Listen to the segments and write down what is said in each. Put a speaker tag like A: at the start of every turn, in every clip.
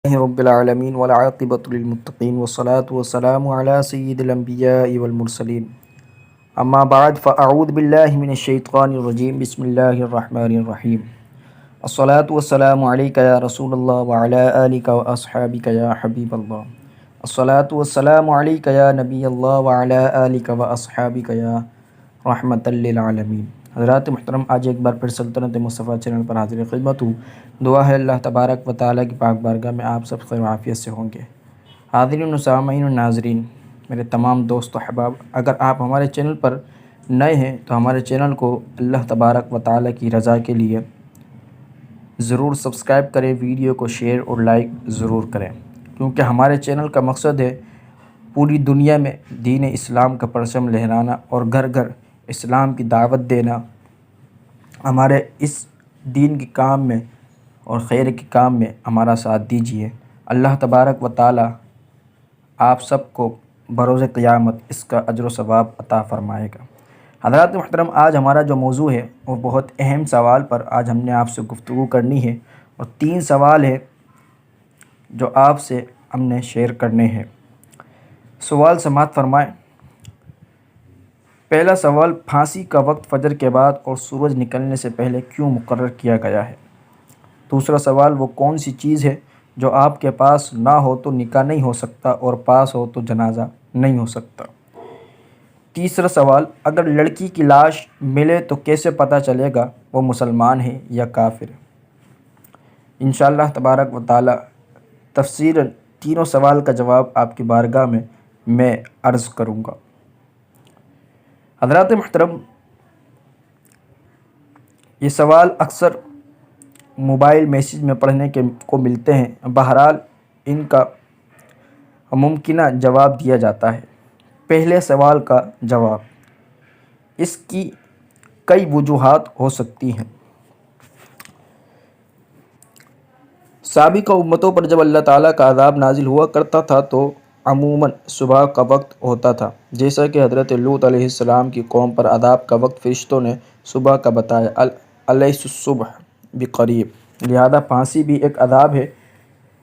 A: رب العالمین والعاقبۃ للمتقین والصلاة والسلام علی سید الانبیاء والمرسلین اما بعد فاعوذ باللہ من الشیطان الرجیم بسم اللہ الرحمن الرحیم الصلاة والسلام علیک یا رسول اللہ وعلی آلک واصحابک یا حبیب اللہ الصلاة والسلام علیک یا نبی اللہ وعلی آلک واصحابک یا رحمۃ للعالمین۔ حضرات محترم، آج ایک بار پھر سلطنت مصطفیٰ چینل پر حاضر خدمت ہوں۔ دعا ہے اللہ تبارک و تعالیٰ کی پاک بارگاہ میں آپ سب خیر و عافیت سے ہوں گے۔ حاضرین و سامعین و ناظرین، میرے تمام دوست و احباب، اگر آپ ہمارے چینل پر نئے ہیں تو ہمارے چینل کو اللہ تبارک و تعالیٰ کی رضا کے لیے ضرور سبسکرائب کریں، ویڈیو کو شیئر اور لائک ضرور کریں، کیونکہ ہمارے چینل کا مقصد ہے پوری دنیا میں دین اسلام کا پرچم لہرانا اور گھر گھر اسلام کی دعوت دینا۔ ہمارے اس دین کے کام میں اور خیر کے کام میں ہمارا ساتھ دیجیے۔ اللہ تبارک و تعالی آپ سب کو بروز قیامت اس کا اجر و ثواب عطا فرمائے گا۔ حضرات محترم، آج ہمارا جو موضوع ہے وہ بہت اہم سوال پر آج ہم نے آپ سے گفتگو کرنی ہے، اور 3 سوال ہے جو آپ سے ہم نے شیئر کرنے ہیں۔ سوال سماعت فرمائیں۔ پہلا سوال، پھانسی کا وقت فجر کے بعد اور سورج نکلنے سے پہلے کیوں مقرر کیا گیا ہے؟ دوسرا سوال، وہ کون سی چیز ہے جو آپ کے پاس نہ ہو تو نکاح نہیں ہو سکتا اور پاس ہو تو جنازہ نہیں ہو سکتا؟ تیسرا سوال، اگر لڑکی کی لاش ملے تو کیسے پتہ چلے گا وہ مسلمان ہے یا کافر؟ انشاءاللہ تبارک و تعالی تفصیلاً تینوں سوال کا جواب آپ کی بارگاہ میں عرض کروں گا۔ حضرات محترم، یہ سوال اکثر موبائل میسیج میں پڑھنے کو ملتے ہیں۔ بہرحال ان کا ممکنہ جواب دیا جاتا ہے۔ پہلے سوال کا جواب، اس کی کئی وجوہات ہو سکتی ہیں۔ سابقہ امتوں پر جب اللہ تعالیٰ کا عذاب نازل ہوا کرتا تھا تو عموماً صبح کا وقت ہوتا تھا، جیسا کہ حضرت لوط علیہ السلام کی قوم پر عذاب کا وقت فرشتوں نے صبح کا بتایا، الیس الصبح بقریب، لہذا پھانسی بھی ایک عذاب ہے،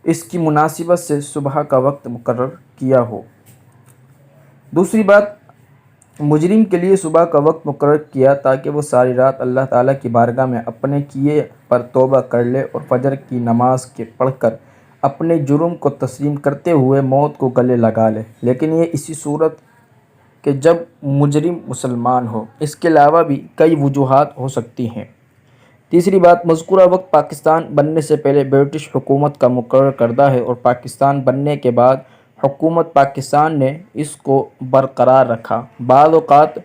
A: اس کی مناسبت سے صبح کا وقت مقرر کیا ہو۔ دوسری بات، مجرم کے لیے صبح کا وقت مقرر کیا تاکہ وہ ساری رات اللہ تعالیٰ کی بارگاہ میں اپنے کیے پر توبہ کر لے اور فجر کی نماز کے پڑھ کر اپنے جرم کو تسلیم کرتے ہوئے موت کو گلے لگا لے، لیکن یہ اسی صورت کہ جب مجرم مسلمان ہو۔ اس کے علاوہ بھی کئی وجوہات ہو سکتی ہیں۔ تیسری بات، مذکورہ وقت پاکستان بننے سے پہلے برٹش حکومت کا مقرر کردہ ہے اور پاکستان بننے کے بعد حکومت پاکستان نے اس کو برقرار رکھا۔ بعض اوقات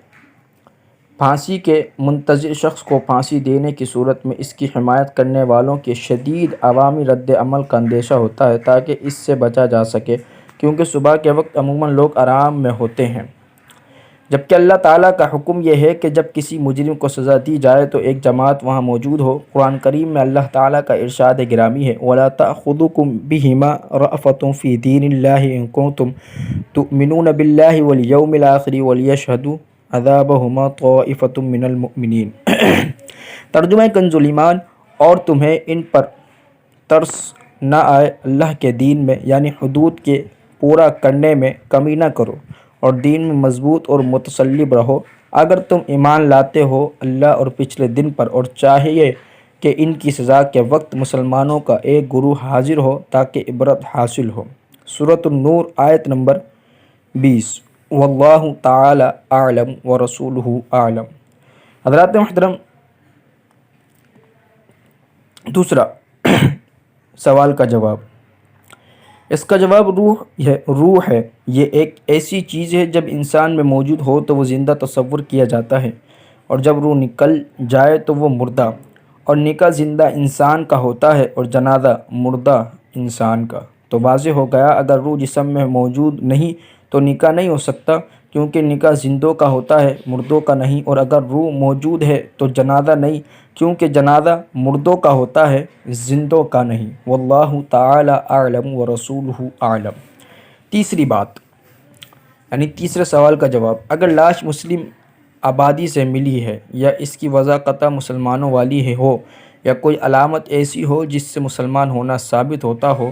A: پھانسی کے منتظر شخص کو پھانسی دینے کی صورت میں اس کی حمایت کرنے والوں کے شدید عوامی رد عمل کا اندیشہ ہوتا ہے تاکہ اس سے بچا جا سکے، کیونکہ صبح کے وقت عموماً لوگ آرام میں ہوتے ہیں، جبکہ اللہ تعالیٰ کا حکم یہ ہے کہ جب کسی مجرم کو سزا دی جائے تو ایک جماعت وہاں موجود ہو۔ قرآن کریم میں اللہ تعالیٰ کا ارشاد گرامی ہے، وَلَا تَأْخُذُكُم بِهِمَا رَأْفَةٌ فِي دِينِ اللَّهِ إِن كُنتُمْ تُؤْمِنُونَ بِاللَّهِ وَالْيَوْمِ الْآخِرِ وَلْيَشْهَدُوا عَذَابَهُمَا طَائِفَةٌ مِّنَ الْمُؤْمِنِينَ۔ ترجمہ کنز ایمان، اور تمہیں ان پر ترس نہ آئے اللہ کے دین میں، یعنی حدود کے پورا کرنے میں کمی نہ کرو اور دین میں مضبوط اور متصلب رہو، اگر تم ایمان لاتے ہو اللہ اور پچھلے دن پر، اور چاہیے کہ ان کی سزا کے وقت مسلمانوں کا ایک گروہ حاضر ہو تاکہ عبرت حاصل ہو۔ سورۃ النور آیت نمبر 20۔ واللہ تعالی اعلم ورسولہ اعلم۔ حضرات محترم، دوسرا سوال کا جواب، اس کا جواب روح ہے۔ یہ ایک ایسی چیز ہے جب انسان میں موجود ہو تو وہ زندہ تصور کیا جاتا ہے، اور جب روح نکل جائے تو وہ مردہ، اور نکاح زندہ انسان کا ہوتا ہے اور جنازہ مردہ انسان کا۔ تو واضح ہو گیا، اگر روح جسم میں موجود نہیں تو نکاح نہیں ہو سکتا، کیونکہ نکاح زندوں کا ہوتا ہے مردوں کا نہیں، اور اگر روح موجود ہے تو جنازہ نہیں، کیونکہ جنازہ مردوں کا ہوتا ہے زندوں کا نہیں۔ واللہ تعالی اعلم ورسولہ اعلم۔ تیسری بات، یعنی تیسرے سوال کا جواب، اگر لاش مسلم آبادی سے ملی ہے یا اس کی وضع قطع مسلمانوں والی ہو یا کوئی علامت ایسی ہو جس سے مسلمان ہونا ثابت ہوتا ہو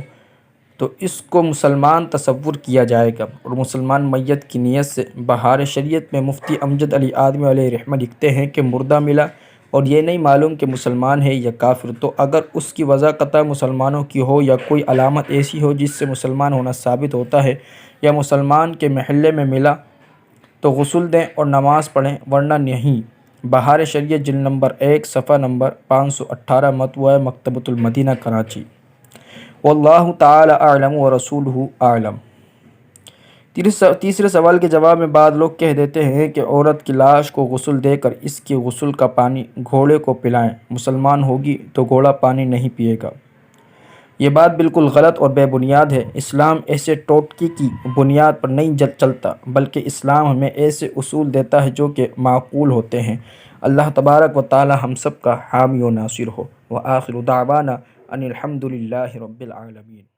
A: تو اس کو مسلمان تصور کیا جائے گا، اور مسلمان میت کی نیت سے بہار شریعت میں مفتی امجد علی آدمی علیہ رحمہ لکھتے ہیں کہ مردہ ملا اور یہ نہیں معلوم کہ مسلمان ہے یا کافر، تو اگر اس کی وجہ قطع مسلمانوں کی ہو یا کوئی علامت ایسی ہو جس سے مسلمان ہونا ثابت ہوتا ہے یا مسلمان کے محلے میں ملا تو غسل دیں اور نماز پڑھیں، ورنہ نہیں۔ بہار شریعت جلد نمبر 1 صفحہ نمبر 518 مطبوعہ مکتبۃ المدینہ کراچی۔ واللہ تعالی اعلم ورسولہ اعلم۔ تیسرے سوال کے جواب میں بعض لوگ کہہ دیتے ہیں کہ عورت کی لاش کو غسل دے کر اس کے غسل کا پانی گھوڑے کو پلائیں، مسلمان ہوگی تو گھوڑا پانی نہیں پیے گا۔ یہ بات بالکل غلط اور بے بنیاد ہے۔ اسلام ایسے ٹوٹکی کی بنیاد پر نہیں چلتا، بلکہ اسلام ہمیں ایسے اصول دیتا ہے جو کہ معقول ہوتے ہیں۔ اللہ تبارک و تعالی ہم سب کا حامی و ناصر ہو۔ وآخر دعوانا ان الحمد للہ رب العالمین۔